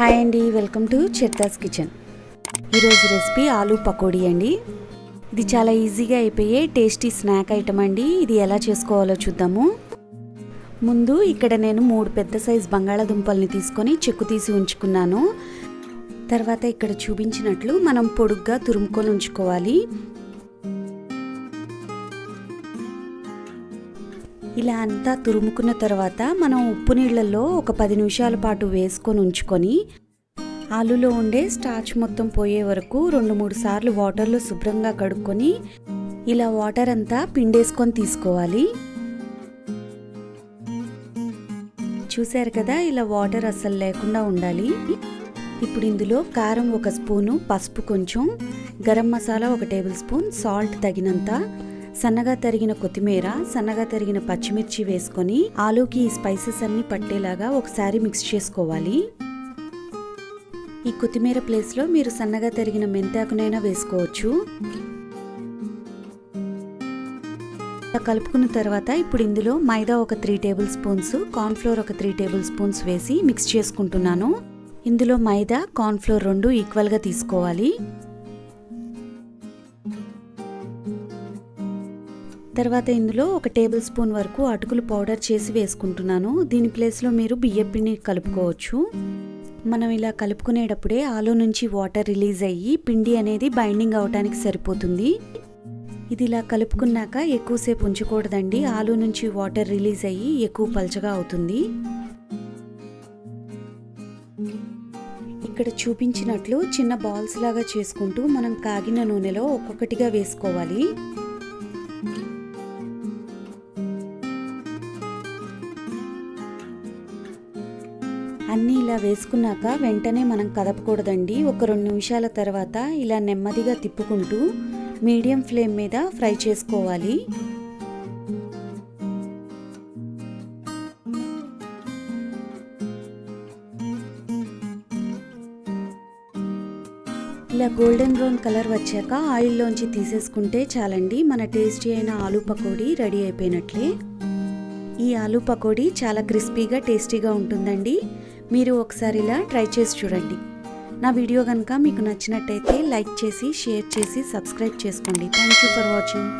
Hi అండి, welcome to Charitha's kitchen. ఈరోజు recipe aloo pakodi అండి. ఇది చాలా ఈజీగా అయిపోయే టేస్టీ స్నాక్ ఐటమ్ అండి. ఇది ఎలా చేసుకోవాలో చూద్దాము. ముందు ఇక్కడ నేను 3 పెద్ద సైజ్ బంగాళాదుంపల్ని తీసుకొని చెక్కు తీసి ఉంచుకున్నాను. తర్వాత ఇక్కడ చూపించినట్లు మనం పొడుగ్గా తురుముకొని ఉంచుకోవాలి. ఇలా అంతా తురుముకున్న తర్వాత మనం ఉప్పు నీళ్ళల్లో ఒక 10 నిమిషాల పాటు వేసుకొని ఉంచుకొని ఆలూలో ఉండే స్టార్చ్ మొత్తం పోయే వరకు 2-3 సార్లు వాటర్లో శుభ్రంగా కడుక్కొని ఇలా వాటర్ అంతా పిండేసుకొని తీసుకోవాలి. చూశారు కదా, ఇలా వాటర్ అస్సలు లేకుండా ఉండాలి. ఇప్పుడు ఇందులో కారం 1 స్పూను, పసుపు కొంచెం, garam masala 1 table spoon, salt తగినంత, సన్నగా తరిగిన కొత్తిమీర, సన్నగా తరిగిన పచ్చిమిర్చి వేసుకొని ఆలూకి ఈ స్పైసెస్ అన్ని పట్టేలాగా ఒకసారి మిక్స్ చేసుకోవాలి. ఈ కొత్తిమీర ప్లేస్లో మీరు సన్నగా తరిగిన మెంతాకునైనా వేసుకోవచ్చు. కలుపుకున్న తర్వాత ఇప్పుడు ఇందులో మైదా 3 table spoons, cornflour 3 table spoons వేసి మిక్స్ చేసుకుంటున్నాను. ఇందులో మైదా, కార్న్ఫ్లోర్ 2 ఈక్వల్గా తీసుకోవాలి. తర్వాత ఇందులో 1 టేబుల్ స్పూన్ వరకు అటుకులు పౌడర్ చేసి వేసుకుంటున్నాను. దీని ప్లేస్లో మీరు బియ్యపిండి కలుపుకోవచ్చు. మనం ఇలా కలుపుకునేటప్పుడే ఆలూ నుంచి వాటర్ రిలీజ్ అయ్యి పిండి అనేది బైండింగ్ అవడానికి సరిపోతుంది. ఇది ఇలా కలుపుకున్నాక ఎక్కువసేపు ఉంచకూడదండి. ఆలూ నుంచి వాటర్ రిలీజ్ అయ్యి ఎక్కువ పల్చగా అవుతుంది. ఇక్కడ చూపించినట్లు చిన్న బాల్స్ లాగా చేసుకుంటూ మనం కాగిన నూనెలో ఒక్కొక్కటిగా వేసుకోవాలి. అన్నీ ఇలా వేసుకున్నాక వెంటనే మనం కదపకూడదండి. ఒక 2 నిమిషాల తర్వాత ఇలా నెమ్మదిగా తిప్పుకుంటూ మీడియం ఫ్లేమ్ మీద ఫ్రై చేసుకోవాలి. ఇలా గోల్డెన్ బ్రౌన్ కలర్ వచ్చాక ఆయిల్లోంచి తీసేసుకుంటే చాలండి. మన టేస్టీ అయిన ఆలూ పకోడీ రెడీ అయిపోయినట్లే. ఈ ఆలూ పకోడీ చాలా క్రిస్పీగా టేస్టీగా ఉంటుందండి. మీరు ఒకసారి ఇలా ట్రై చేసి చూడండి. నా వీడియో కనుక మీకు నచ్చినట్టయితే లైక్ చేసి, షేర్ చేసి, సబ్స్క్రైబ్ చేసుకోండి. Thank you for watching.